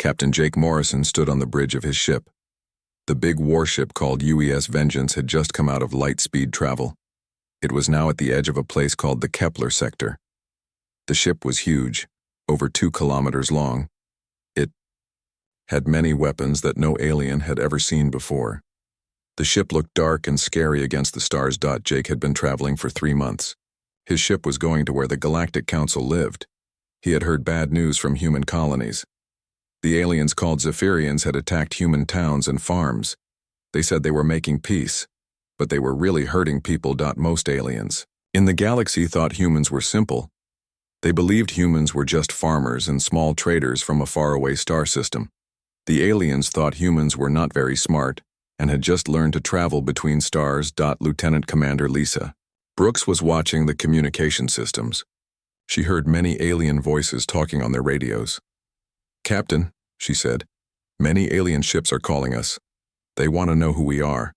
Captain Jake Morrison stood on the bridge of his ship. The big warship called UES Vengeance had just come out of light-speed travel. It was now at the edge of a place called the Kepler sector. The ship was huge, over 2 kilometers long. It had many weapons that no alien had ever seen before. The ship looked dark and scary against the stars. Jake had been traveling for 3 months. His ship was going to where the Galactic Council lived. He had heard bad news from human colonies. The aliens called Zephyrians had attacked human towns and farms. They said they were making peace, but they were really hurting people. Most aliens in the galaxy thought humans were simple. They believed humans were just farmers and small traders from a faraway star system. The aliens thought humans were not very smart and had just learned to travel between stars. Lieutenant Commander Lisa Brooks was watching the communication systems. She heard many alien voices talking on their radios. "Captain," she said, "many alien ships are calling us. They want to know who we are.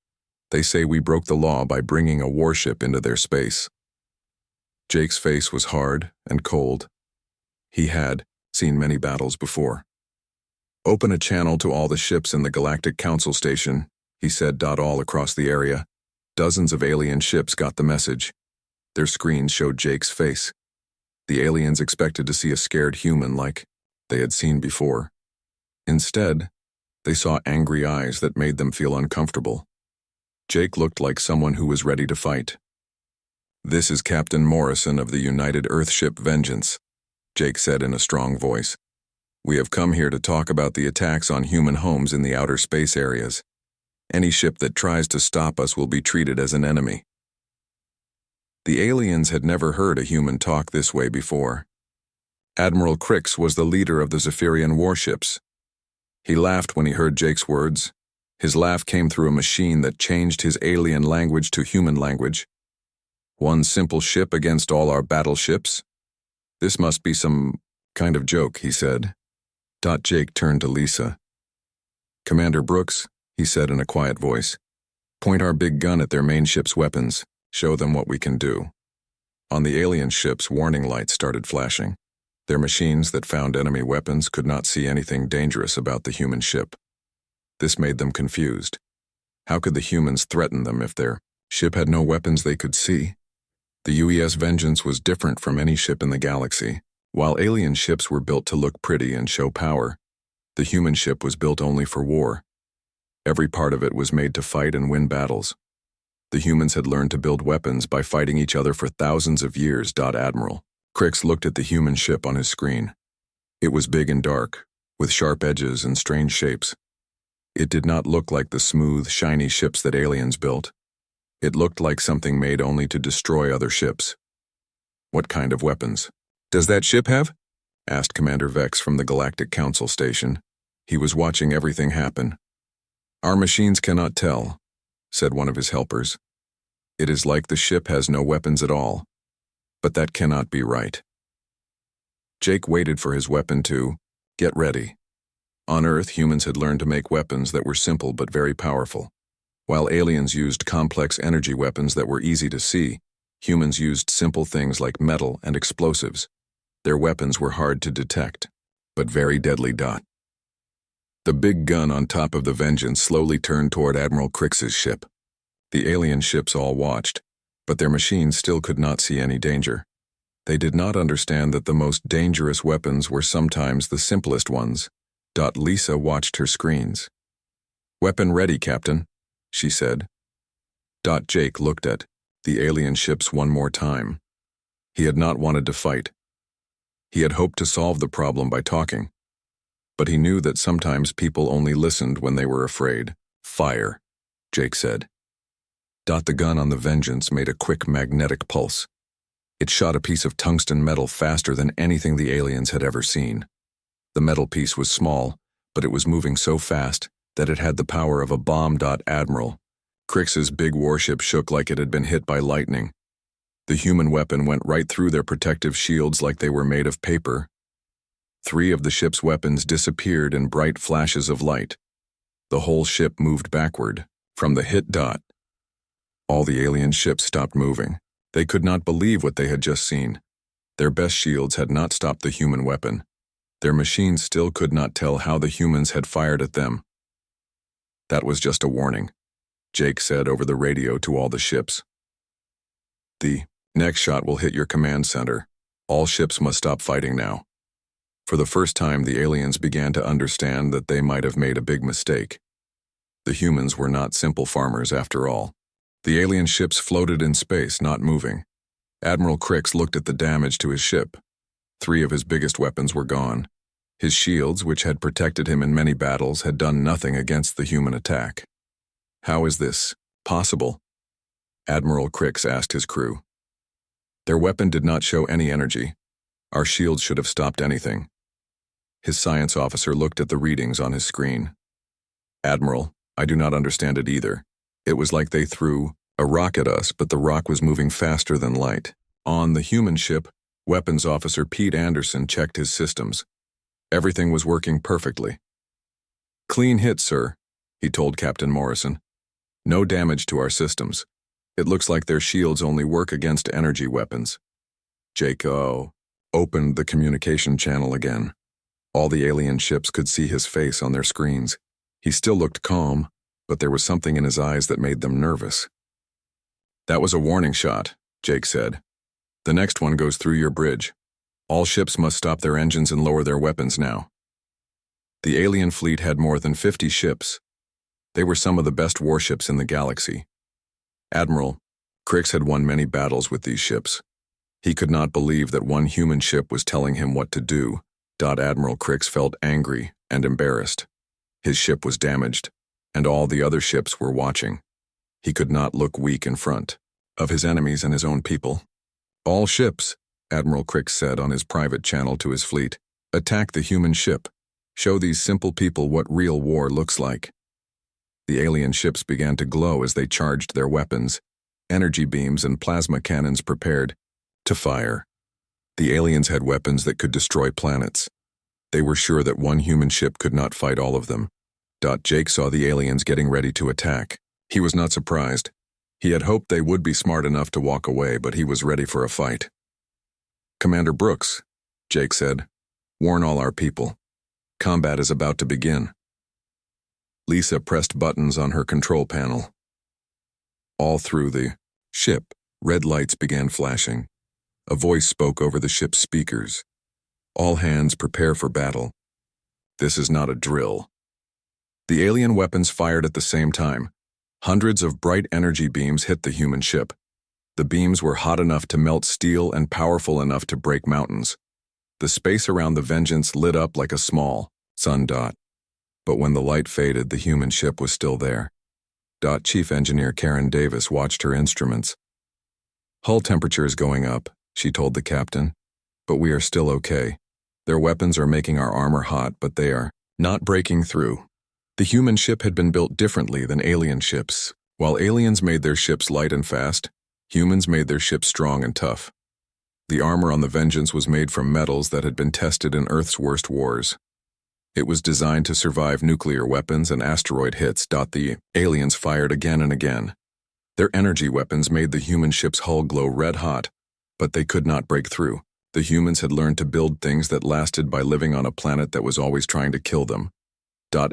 They say we broke the law by bringing a warship into their space." Jake's face was hard and cold. He had seen many battles before. "Open a channel to all the ships in the Galactic Council station," he said. All across the area, dozens of alien ships got the message. Their screens showed Jake's face. The aliens expected to see a scared human like they had seen before. Instead, they saw angry eyes that made them feel uncomfortable. Jake looked like someone who was ready to fight. "This is Captain Morrison of the United Earthship Vengeance," Jake said in a strong voice. "We have come here to talk about the attacks on human homes in the outer space areas. Any ship that tries to stop us will be treated as an enemy." The aliens had never heard a human talk this way before. Admiral Crix was the leader of the Zephyrian warships. He laughed when he heard Jake's words. His laugh came through a machine that changed his alien language to human language. "One simple ship against all our battleships? This must be some kind of joke," he said. Jake turned to Lisa. "Commander Brooks," he said in a quiet voice, "point our big gun at their main ship's weapons. Show them what we can do." On the alien ships, warning lights started flashing. Their machines that found enemy weapons could not see anything dangerous about the human ship. This made them confused. How could the humans threaten them if their ship had no weapons they could see? The UES Vengeance was different from any ship in the galaxy. While alien ships were built to look pretty and show power, the human ship was built only for war. Every part of it was made to fight and win battles. The humans had learned to build weapons by fighting each other for thousands of years. Admiral Crix looked at the human ship on his screen. It was big and dark, with sharp edges and strange shapes. It did not look like the smooth, shiny ships that aliens built. It looked like something made only to destroy other ships. "What kind of weapons does that ship have?" asked Commander Vex from the Galactic Council station. He was watching everything happen. "Our machines cannot tell," said one of his helpers. "It is like the ship has no weapons at all. But that cannot be right." Jake waited for his weapon to get ready. On Earth, humans had learned to make weapons that were simple but very powerful. While aliens used complex energy weapons that were easy to see, humans used simple things like metal and explosives. Their weapons were hard to detect, but very deadly. The big gun on top of the Vengeance slowly turned toward Admiral Crix's ship. The alien ships all watched, but their machines still could not see any danger. They did not understand that the most dangerous weapons were sometimes the simplest ones. Lisa watched her screens. "Weapon ready, Captain," she said. Jake looked at the alien ships one more time. He had not wanted to fight. He had hoped to solve the problem by talking. But he knew that sometimes people only listened when they were afraid. "Fire," Jake said. The gun on the Vengeance made a quick magnetic pulse. It shot a piece of tungsten metal faster than anything the aliens had ever seen. The metal piece was small, but it was moving so fast that it had the power of a bomb. Admiral Crix's big warship shook like it had been hit by lightning. The human weapon went right through their protective shields like they were made of paper. 3 of the ship's weapons disappeared in bright flashes of light. The whole ship moved backward from the hit. All the alien ships stopped moving. They could not believe what they had just seen. Their best shields had not stopped the human weapon. Their machines still could not tell how the humans had fired at them. "That was just a warning," Jake said over the radio to all the ships. "The next shot will hit your command center. All ships must stop fighting now." For the first time, the aliens began to understand that they might have made a big mistake. The humans were not simple farmers after all. The alien ships floated in space, not moving. Admiral Crix looked at the damage to his ship. 3 of his biggest weapons were gone. His shields, which had protected him in many battles, had done nothing against the human attack. "How is this possible?" Admiral Crix asked his crew. "Their weapon did not show any energy. Our shields should have stopped anything." His science officer looked at the readings on his screen. "Admiral, I do not understand it either. It was like they threw a rock at us, but the rock was moving faster than light." On the human ship, Weapons Officer Pete Anderson checked his systems. Everything was working perfectly. "Clean hit, sir," he told Captain Morrison. "No damage to our systems. It looks like their shields only work against energy weapons." Jake opened the communication channel again. All the alien ships could see his face on their screens. He still looked calm, but there was something in his eyes that made them nervous. "That was a warning shot," Jake said. "The next one goes through your bridge. All ships must stop their engines and lower their weapons now." The alien fleet had more than 50 ships. They were some of the best warships in the galaxy. Admiral Crix had won many battles with these ships. He could not believe that one human ship was telling him what to do. Admiral Crix felt angry and embarrassed. His ship was damaged, and all the other ships were watching. He could not look weak in front of his enemies and his own people. "All ships," Admiral Crix said on his private channel to his fleet, "attack the human ship. Show these simple people what real war looks like." The alien ships began to glow as they charged their weapons, energy beams and plasma cannons prepared to fire. The aliens had weapons that could destroy planets. They were sure that one human ship could not fight all of them. Jake saw the aliens getting ready to attack. He was not surprised. He had hoped they would be smart enough to walk away, but he was ready for a fight. "Commander Brooks," Jake said, "warn all our people. Combat is about to begin." Lisa pressed buttons on her control panel. All through the ship, red lights began flashing. A voice spoke over the ship's speakers. "All hands prepare for battle. This is not a drill." The alien weapons fired at the same time. Hundreds of bright energy beams hit the human ship. The beams were hot enough to melt steel and powerful enough to break mountains. The space around the Vengeance lit up like a small sun. But when the light faded, the human ship was still there. Chief Engineer Karen Davis watched her instruments. "Hull temperature is going up," she told the captain, "but we are still okay. Their weapons are making our armor hot, but they are not breaking through." The human ship had been built differently than alien ships. While aliens made their ships light and fast, humans made their ships strong and tough. The armor on the Vengeance was made from metals that had been tested in Earth's worst wars. It was designed to survive nuclear weapons and asteroid hits. The aliens fired again and again. Their energy weapons made the human ship's hull glow red hot, but they could not break through. The humans had learned to build things that lasted by living on a planet that was always trying to kill them.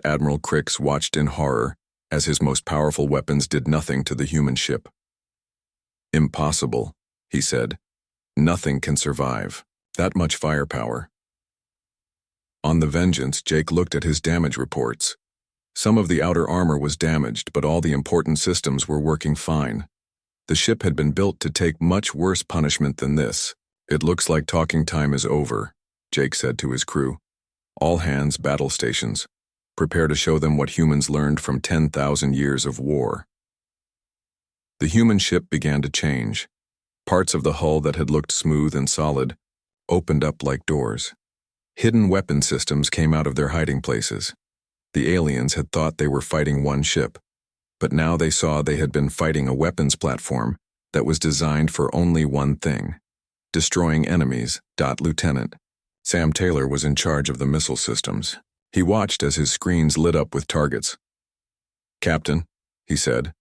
Admiral Crix watched in horror as his most powerful weapons did nothing to the human ship. "Impossible," he said. "Nothing can survive that much firepower." On the Vengeance, Jake looked at his damage reports. Some of the outer armor was damaged, but all the important systems were working fine. The ship had been built to take much worse punishment than this. "It looks like talking time is over," Jake said to his crew. "All hands, battle stations. Prepare to show them what humans learned from 10,000 years of war." The human ship began to change. Parts of the hull that had looked smooth and solid opened up like doors. Hidden weapon systems came out of their hiding places. The aliens had thought they were fighting one ship, but now they saw they had been fighting a weapons platform that was designed for only one thing: destroying enemies. Lieutenant Sam Taylor was in charge of the missile systems. He watched as his screens lit up with targets. "Captain," he said,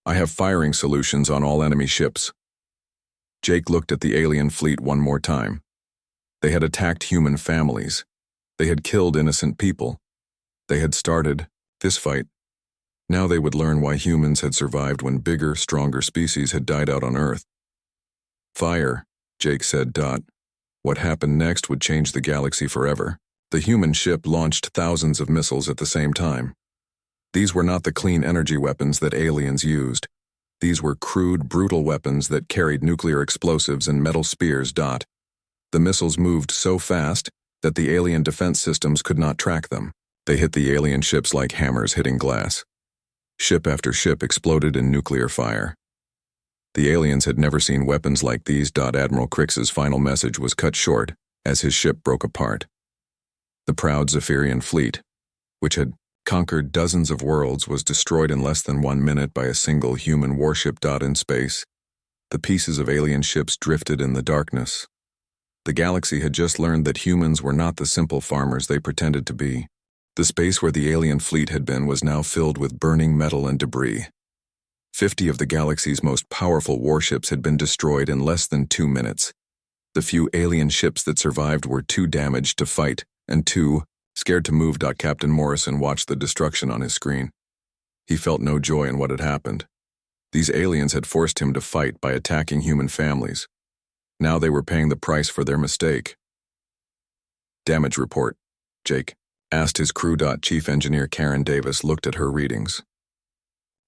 "I have firing solutions on all enemy ships." Jake looked at the alien fleet one more time. They had attacked human families. They had killed innocent people. They had started this fight. Now they would learn why humans had survived when bigger, stronger species had died out on Earth. Fire, Jake said. What happened next would change the galaxy forever. The human ship launched thousands of missiles at the same time. These were not the clean energy weapons that aliens used. These were crude, brutal weapons that carried nuclear explosives and metal spears. The missiles moved so fast that the alien defense systems could not track them. They hit the alien ships like hammers hitting glass. Ship after ship exploded in nuclear fire. The aliens had never seen weapons like these. Admiral Crix's final message was cut short as his ship broke apart. The proud Zephyrian fleet, which had conquered dozens of worlds, was destroyed in less than 1 minute by a single human warship. In space, the pieces of alien ships drifted in the darkness. The galaxy had just learned that humans were not the simple farmers they pretended to be. The space where the alien fleet had been was now filled with burning metal and debris. 50 of the galaxy's most powerful warships had been destroyed in less than 2 minutes. The few alien ships that survived were too damaged to fight, and too scared to move. Captain Morrison watched the destruction on his screen. He felt no joy in what had happened. These aliens had forced him to fight by attacking human families. Now they were paying the price for their mistake. Damage report, Jake asked his crew. Chief Engineer Karen Davis looked at her readings.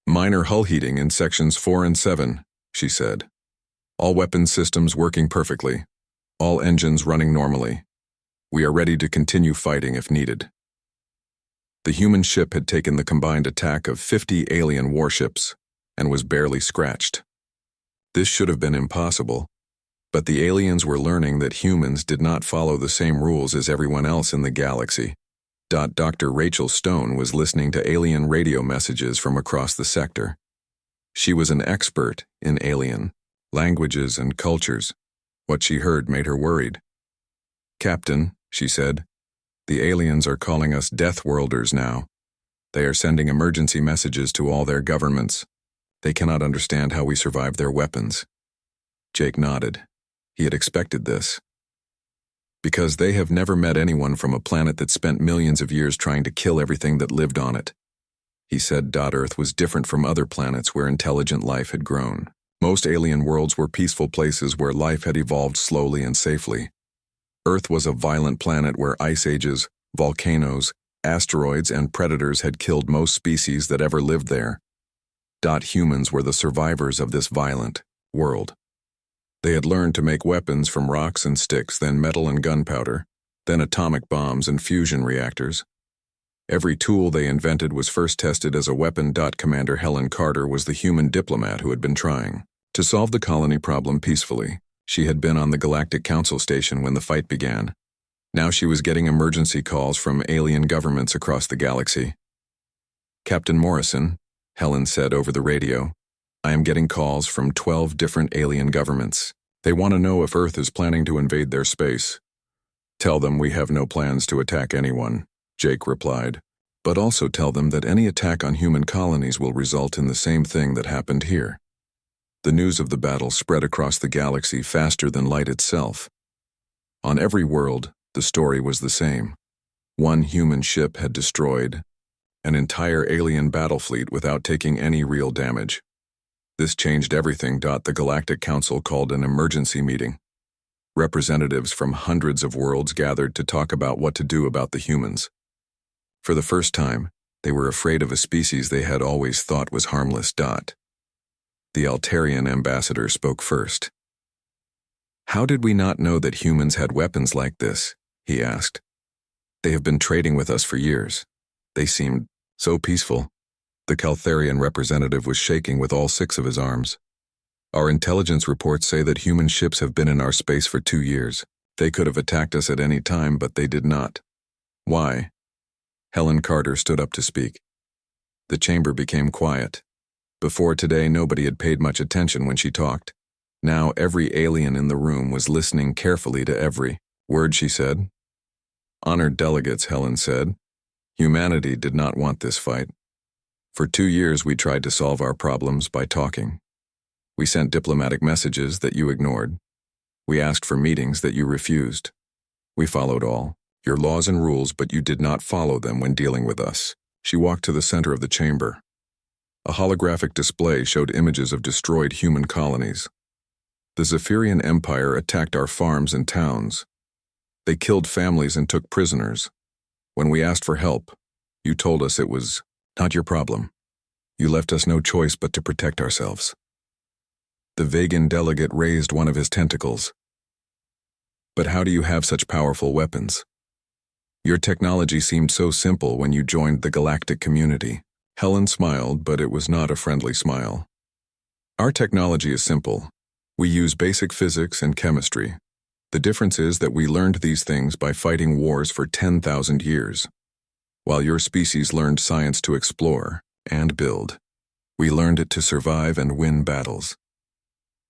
Minor hull heating in sections 4 and 7, she said. All weapons systems working perfectly. All engines running normally. We are ready to continue fighting if needed. The human ship had taken the combined attack of 50 alien warships and was barely scratched. This should have been impossible, but the aliens were learning that humans did not follow the same rules as everyone else in the galaxy. Dr. Rachel Stone was listening to alien radio messages from across the sector. She was an expert in alien languages and cultures. What she heard made her worried. Captain, she said, the aliens are calling us Death Worlders now. They are sending emergency messages to all their governments. They cannot understand how we survived their weapons. Jake nodded. He had expected this. Because they have never met anyone from a planet that spent millions of years trying to kill everything that lived on it. He said Earth was different from other planets where intelligent life had grown. Most alien worlds were peaceful places where life had evolved slowly and safely. Earth was a violent planet where ice ages, volcanoes, asteroids, and predators had killed most species that ever lived there. Humans were the survivors of this violent world. They had learned to make weapons from rocks and sticks, then metal and gunpowder, then atomic bombs and fusion reactors. Every tool they invented was first tested as a weapon. Commander Helen Carter was the human diplomat who had been trying to solve the colony problem peacefully. She had been on the Galactic Council station when the fight began. Now she was getting emergency calls from alien governments across the galaxy. Captain Morrison, Helen said over the radio, I am getting calls from 12 different alien governments. They want to know if Earth is planning to invade their space. Tell them we have no plans to attack anyone, Jake replied, but also tell them that any attack on human colonies will result in the same thing that happened here. The news of the battle spread across the galaxy faster than light itself. On every world, the story was the same. One human ship had destroyed an entire alien battle fleet without taking any real damage. This changed everything. The Galactic Council called an emergency meeting. Representatives from hundreds of worlds gathered to talk about what to do about the humans. For the first time, they were afraid of a species they had always thought was harmless. The Altarian ambassador spoke first. How did we not know that humans had weapons like this? He asked. They have been trading with us for years. They seemed so peaceful. The Caltharian representative was shaking with all 6 of his arms. Our intelligence reports say that human ships have been in our space for 2 years. They could have attacked us at any time, but they did not. Why? Helen Carter stood up to speak. The chamber became quiet. Before today, nobody had paid much attention when she talked. Now every alien in the room was listening carefully to every word she said. Honored delegates, Helen said. Humanity did not want this fight. For 2 years we tried to solve our problems by talking. We sent diplomatic messages that you ignored. We asked for meetings that you refused. We followed all. Your laws and rules, but you did not follow them when dealing with us." She walked to the center of the chamber. A holographic display showed images of destroyed human colonies. The Zephyrian Empire attacked our farms and towns. They killed families and took prisoners. When we asked for help, you told us it was not your problem. You left us no choice but to protect ourselves. The Vegan delegate raised one of his tentacles. But how do you have such powerful weapons? Your technology seemed so simple when you joined the galactic community. Helen smiled, but it was not a friendly smile. Our technology is simple. We use basic physics and chemistry. The difference is that we learned these things by fighting wars for 10,000 years. While your species learned science to explore and build, we learned it to survive and win battles.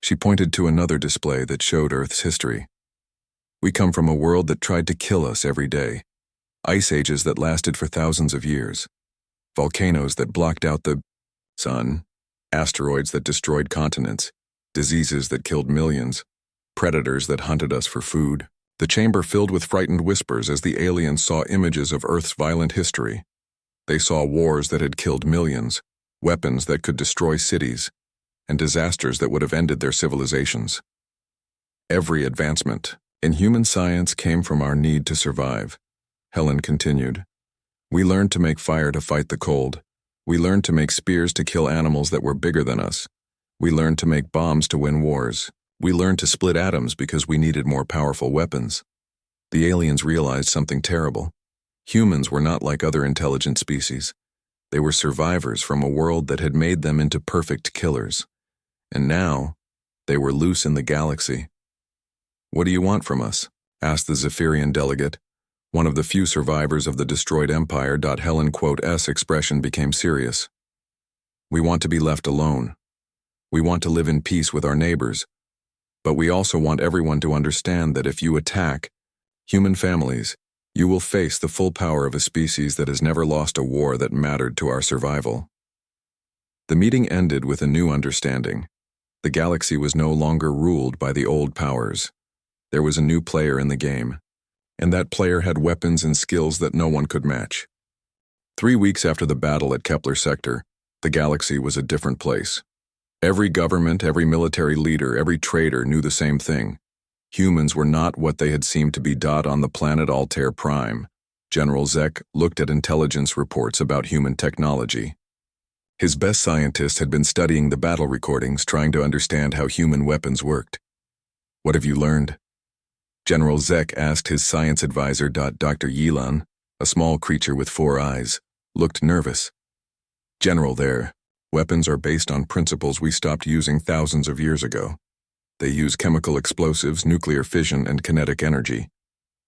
She pointed to another display that showed Earth's history. We come from a world that tried to kill us every day. Ice ages that lasted for thousands of years. Volcanoes that blocked out the sun. Asteroids that destroyed continents. Diseases that killed millions. Predators that hunted us for food. The chamber filled with frightened whispers as the aliens saw images of Earth's violent history. They saw wars that had killed millions, weapons that could destroy cities, and disasters that would have ended their civilizations. Every advancement in human science came from our need to survive. Helen continued. We learned to make fire to fight the cold. We learned to make spears to kill animals that were bigger than us. We learned to make bombs to win wars. We learned to split atoms because we needed more powerful weapons. The aliens realized something terrible. Humans were not like other intelligent species. They were survivors from a world that had made them into perfect killers. And now, they were loose in the galaxy. "What do you want from us?" asked the Zephyrian delegate. One of the few survivors of the destroyed empire. Helen's expression became serious. "We want to be left alone. We want to live in peace with our neighbors. But we also want everyone to understand that if you attack human families, you will face the full power of a species that has never lost a war that mattered to our survival." The meeting ended with a new understanding. The galaxy was no longer ruled by the old powers. There was a new player in the game, and that player had weapons and skills that no one could match. 3 weeks after the battle at Kepler Sector, the galaxy was a different place. Every government, every military leader, every trader knew the same thing. Humans were not what they had seemed to be. On the planet Altair Prime, General Zek looked at intelligence reports about human technology. His best scientists had been studying the battle recordings, trying to understand how human weapons worked. "What have you learned?" General Zek asked his science advisor. Dr. Yilan, a small creature with 4 eyes, looked nervous. "General, their weapons are based on principles we stopped using thousands of years ago. They use chemical explosives, nuclear fission, and kinetic energy.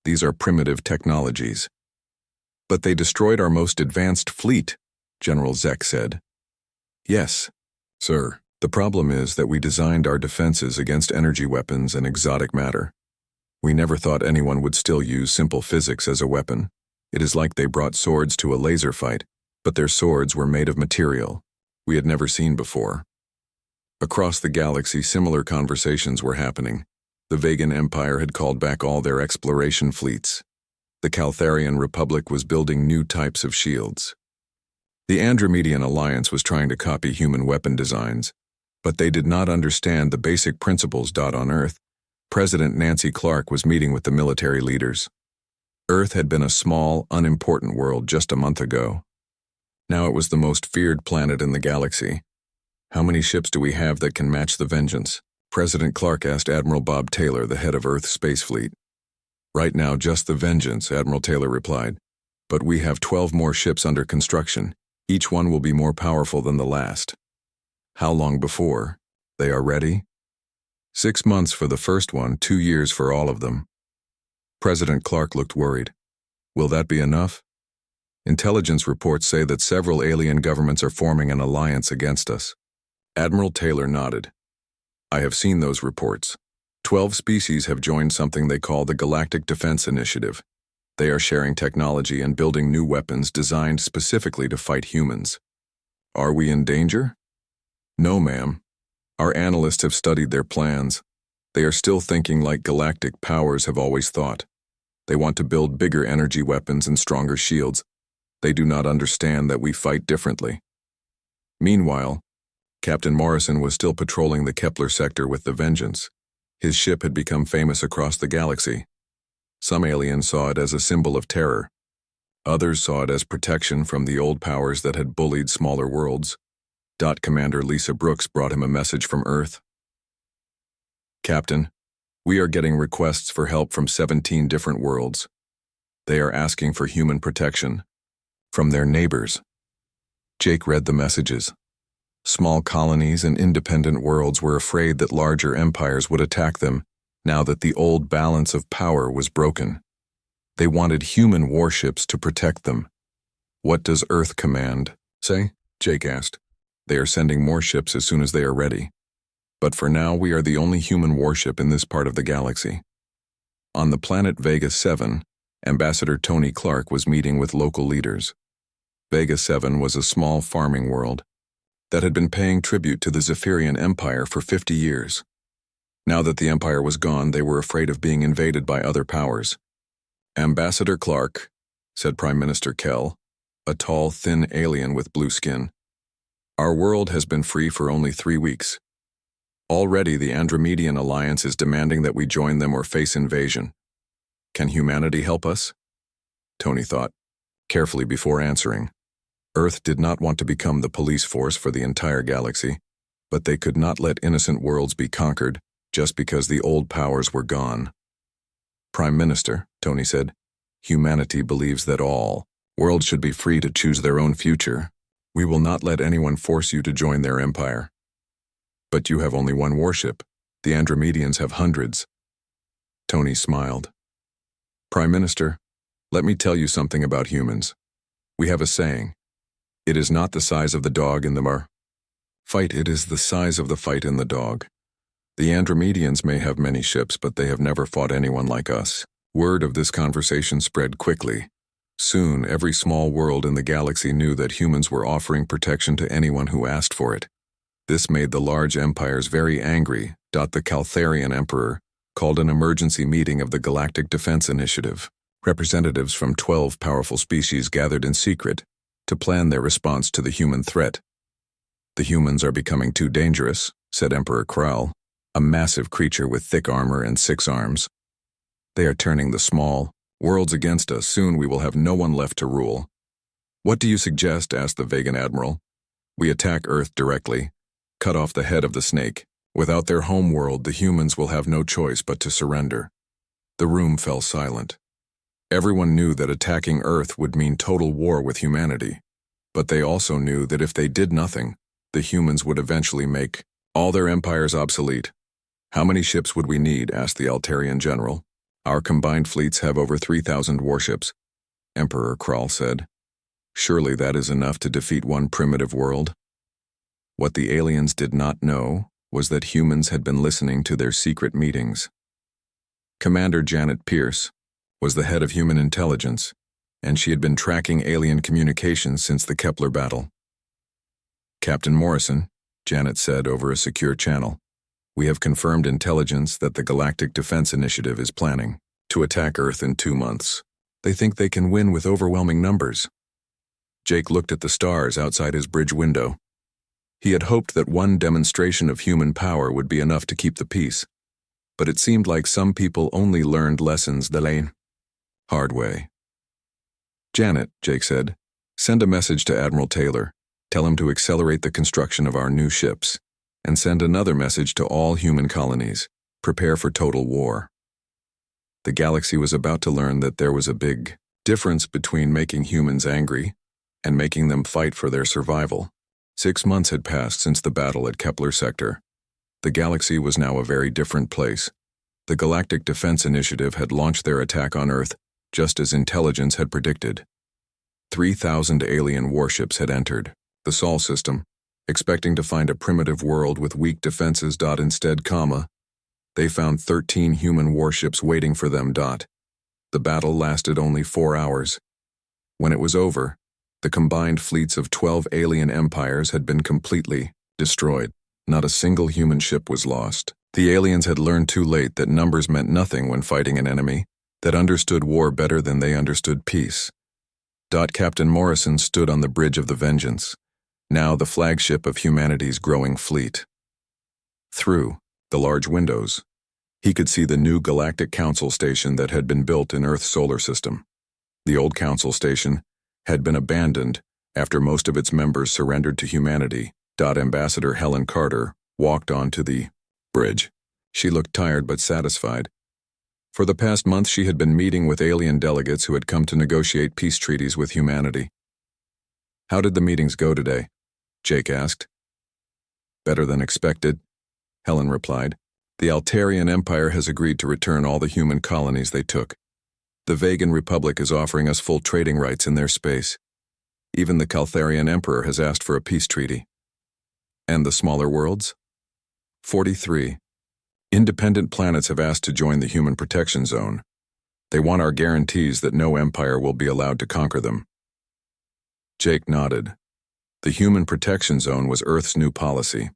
These are primitive technologies." "But they destroyed our most advanced fleet," General Zek said. "Yes, sir. The problem is that we designed our defenses against energy weapons and exotic matter. We never thought anyone would still use simple physics as a weapon. It is like they brought swords to a laser fight, but their swords were made of material we had never seen before." Across the galaxy, similar conversations were happening. The Vegan Empire had called back all their exploration fleets. The Caltharian Republic was building new types of shields. The Andromedian Alliance was trying to copy human weapon designs, but they did not understand the basic principles. On Earth, President Nancy Clark was meeting with the military leaders. Earth had been a small, unimportant world just a month ago. Now it was the most feared planet in the galaxy. "How many ships do we have that can match the Vengeance?" President Clark asked Admiral Bob Taylor, the head of Earth's space fleet. "Right now, just the Vengeance," Admiral Taylor replied. "But we have 12 more ships under construction. Each one will be more powerful than the last." "How long before they are ready?" 6 months for the first one, 2 years for all of them." President Clark looked worried. "Will that be enough?" "Intelligence reports say that several alien governments are forming an alliance against us." Admiral Taylor nodded. "I have seen those reports. 12 species have joined something they call the Galactic Defense Initiative. They are sharing technology and building new weapons designed specifically to fight humans." "Are we in danger?" "No, ma'am. Our analysts have studied their plans. They are still thinking like galactic powers have always thought. They want to build bigger energy weapons and stronger shields. They do not understand that we fight differently. Meanwhile, Captain Morrison was still patrolling the Kepler sector with the Vengeance. His ship had become famous across the galaxy. Some aliens saw it as a symbol of terror. Others saw it as protection from the old powers that had bullied smaller worlds. Commander Lisa Brooks brought him a message from Earth. Captain, we are getting requests for help from 17 different worlds. They are asking for human protection from their neighbors. Jake read the messages. Small colonies and independent worlds were afraid that larger empires would attack them now that the old balance of power was broken. They wanted human warships to protect them. What does Earth Command say? Jake asked. They are sending more ships as soon as they are ready. But for now, we are the only human warship in this part of the galaxy. On the planet Vega 7, Ambassador Tony Clark was meeting with local leaders. Vega 7 was a small farming world that had been paying tribute to the Zephyrian Empire for 50 years. Now that the Empire was gone, they were afraid of being invaded by other powers. Ambassador Clark, said Prime Minister Kell, a tall, thin alien with blue skin. Our world has been free for only 3 weeks. Already the Andromedian Alliance is demanding that we join them or face invasion. Can humanity help us? Tony thought carefully before answering. Earth did not want to become the police force for the entire galaxy, but they could not let innocent worlds be conquered just because the old powers were gone. Prime Minister, Tony said, humanity believes that all worlds should be free to choose their own future. We will not let anyone force you to join their empire. But you have only one warship. The Andromedians have hundreds. Tony smiled. Prime Minister, let me tell you something about humans. We have a saying. It is not the size of the dog in the fight, it is the size of the fight in the dog. The Andromedians may have many ships, but they have never fought anyone like us. Word of this conversation spread quickly. Soon, every small world in the galaxy knew that humans were offering protection to anyone who asked for it. This made the large empires very angry. The Caltharian Emperor called an emergency meeting of the Galactic Defense Initiative. Representatives from 12 powerful species gathered in secret to plan their response to the human threat. The humans are becoming too dangerous, said Emperor Kral, a massive creature with thick armor and 6 arms. They are turning the small worlds against us. Soon we will have no one left to rule. What do you suggest? Asked the Vegan Admiral. We attack Earth directly, cut off the head of the snake. Without their home world, the humans will have no choice but to surrender. The room fell silent. Everyone knew that attacking Earth would mean total war with humanity. But they also knew that if they did nothing, the humans would eventually make all their empires obsolete. How many ships would we need? Asked the Altarian general. Our combined fleets have over 3,000 warships, Emperor Kral said. Surely that is enough to defeat one primitive world. What the aliens did not know was that humans had been listening to their secret meetings. Commander Janet Pierce was the head of human intelligence, and she had been tracking alien communications since the Kepler battle. Captain Morrison, Janet said over a secure channel, we have confirmed intelligence that the Galactic Defense Initiative is planning to attack Earth in 2 months. They think they can win with overwhelming numbers. Jake looked at the stars outside his bridge window. He had hoped that one demonstration of human power would be enough to keep the peace, but it seemed like some people only learned lessons the hard way. Janet, Jake said, send a message to Admiral Taylor. Tell him to accelerate the construction of our new ships, and send another message to all human colonies. Prepare for total war. The galaxy was about to learn that there was a big difference between making humans angry and making them fight for their survival. 6 months had passed since the battle at Kepler sector. The galaxy was now a very different place. The Galactic Defense Initiative had launched their attack on Earth, just as intelligence had predicted. 3,000 alien warships had entered the Sol system, expecting to find a primitive world with weak defenses. Instead, they found 13 human warships waiting for them. The battle lasted only 4 hours. When it was over, the combined fleets of 12 alien empires had been completely destroyed. Not a single human ship was lost. The aliens had learned too late that numbers meant nothing when fighting an enemy. that understood war better than they understood peace. Captain Morrison stood on the bridge of the Vengeance, now the flagship of humanity's growing fleet. Through the large windows, he could see the new Galactic Council station that had been built in Earth's solar system. The old Council station had been abandoned after most of its members surrendered to humanity. Ambassador Helen Carter walked onto the bridge. She looked tired but satisfied. For the past month she had been meeting with alien delegates who had come to negotiate peace treaties with humanity. "How did the meetings go today?" Jake asked. "Better than expected," Helen replied. "The Altarian Empire has agreed to return all the human colonies they took. The Vegan Republic is offering us full trading rights in their space. Even the Caltharian Emperor has asked for a peace treaty." "And the smaller worlds?" 43. Independent planets have asked to join the Human Protection Zone. They want our guarantees that no empire will be allowed to conquer them. Jake nodded. The Human Protection Zone was Earth's new policy.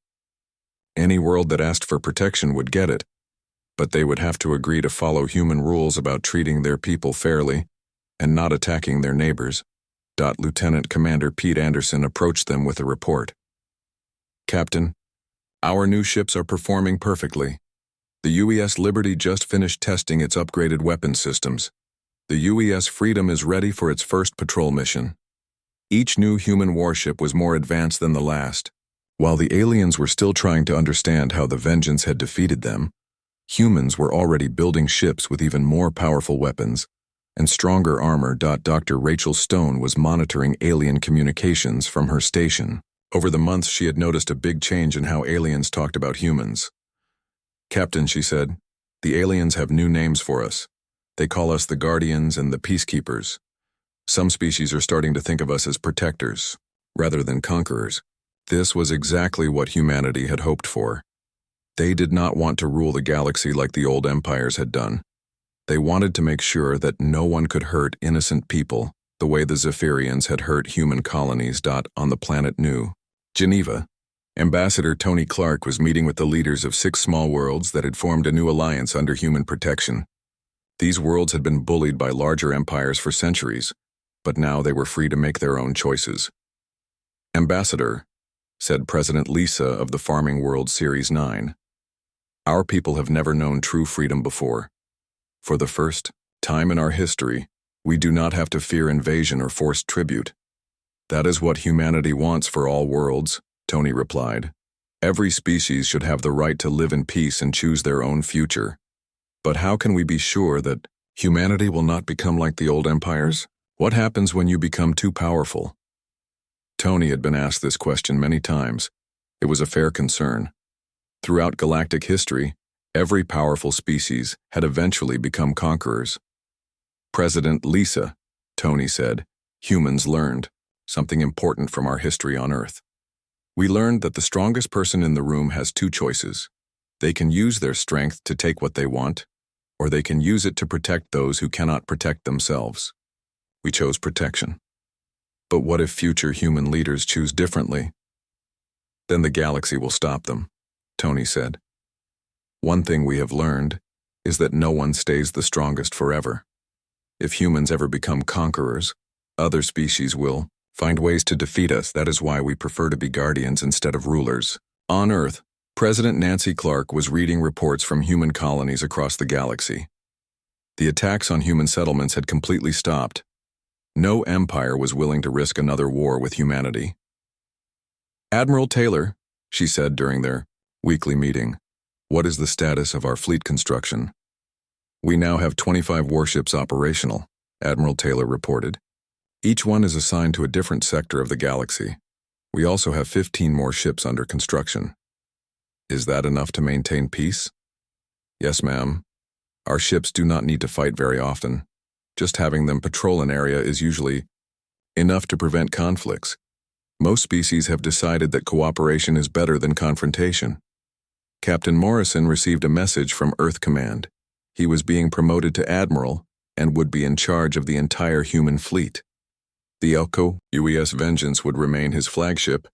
Any world that asked for protection would get it, but they would have to agree to follow human rules about treating their people fairly and not attacking their neighbors. Lieutenant Commander Pete Anderson approached them with a report. "Captain, our new ships are performing perfectly. The UES Liberty just finished testing its upgraded weapon systems. The UES Freedom is ready for its first patrol mission. Each new human warship was more advanced than the last. While the aliens were still trying to understand how the Vengeance had defeated them, humans were already building ships with even more powerful weapons and stronger armor. Dr. Rachel Stone was monitoring alien communications from her station. Over the months, she had noticed a big change in how aliens talked about humans. "Captain," she said, "the aliens have new names for us. They call us the Guardians and the Peacekeepers. Some species are starting to think of us as protectors, rather than conquerors." This was exactly what humanity had hoped for. They did not want to rule the galaxy like the old empires had done. They wanted to make sure that no one could hurt innocent people, the way the Zephyrians had hurt human colonies. On the planet New Geneva, Ambassador Tony Clark was meeting with the leaders of 6 small worlds that had formed a new alliance under human protection. These worlds had been bullied by larger empires for centuries, but now they were free to make their own choices. "Ambassador," said President Lisa of the Farming World Series 9, "our people have never known true freedom before. For the first time in our history, we do not have to fear invasion or forced tribute. That is what humanity wants for all worlds," Tony replied. "Every species should have the right to live in peace and choose their own future. But how can we be sure that humanity will not become like the old empires? What happens when you become too powerful?" Tony had been asked this question many times. It was a fair concern. Throughout galactic history, every powerful species had eventually become conquerors. "President Lisa," Tony said, "humans learned something important from our history on Earth. We learned that the strongest person in the room has 2 choices. They can use their strength to take what they want, or they can use it to protect those who cannot protect themselves. We chose protection. But what if future human leaders choose differently? Then the galaxy will stop them," Tony said. "One thing we have learned is that no one stays the strongest forever. If humans ever become conquerors, other species will find ways to defeat us. That is why we prefer to be guardians instead of rulers." On Earth, President Nancy Clark was reading reports from human colonies across the galaxy. The attacks on human settlements had completely stopped. No empire was willing to risk another war with humanity. "Admiral Taylor," she said during their weekly meeting, "what is the status of our fleet construction?" "We now have 25 warships operational," Admiral Taylor reported. "Each one is assigned to a different sector of the galaxy. We also have 15 more ships under construction." "Is that enough to maintain peace?" "Yes, ma'am. Our ships do not need to fight very often. Just having them patrol an area is usually enough to prevent conflicts. Most species have decided that cooperation is better than confrontation." Captain Morrison received a message from Earth Command. He was being promoted to Admiral and would be in charge of the entire human fleet. The Elko UES Vengeance would remain his flagship,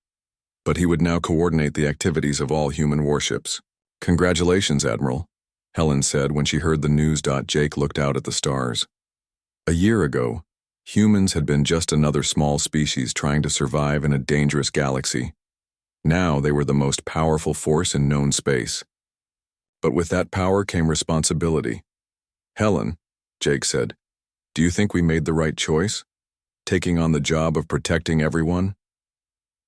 but he would now coordinate the activities of all human warships. "Congratulations, Admiral," Helen said when she heard the news. Jake looked out at the stars. A year ago, humans had been just another small species trying to survive in a dangerous galaxy. Now they were the most powerful force in known space. But with that power came responsibility. Helen, Jake said, do you think we made the right choice? Taking on the job of protecting everyone?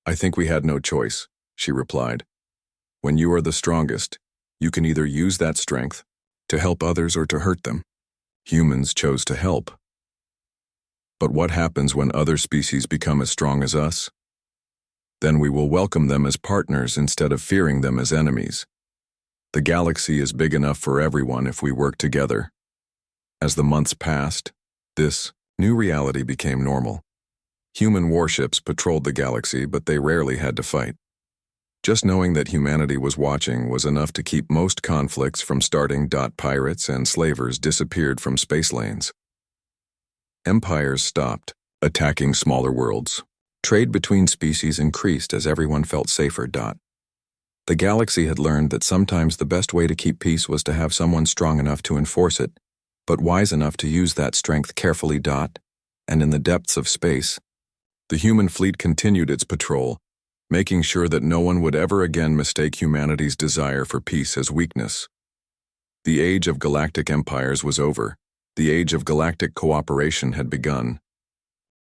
I think we had no choice, she replied. When you are the strongest, you can either use that strength to help others or to hurt them. Humans chose to help. But what happens when other species become as strong as us? Then we will welcome them as partners instead of fearing them as enemies. The galaxy is big enough for everyone if we work together. As the months passed, this new reality became normal. Human warships patrolled the galaxy, but they rarely had to fight. Just knowing that humanity was watching was enough to keep most conflicts from starting. Pirates and slavers disappeared from space lanes. Empires stopped attacking smaller worlds. Trade between species increased as everyone felt safer. The galaxy had learned that sometimes the best way to keep peace was to have someone strong enough to enforce it, but wise enough to use that strength carefully. And in the depths of space, the human fleet continued its patrol, making sure that no one would ever again mistake humanity's desire for peace as weakness. The age of galactic empires was over. The age of galactic cooperation had begun.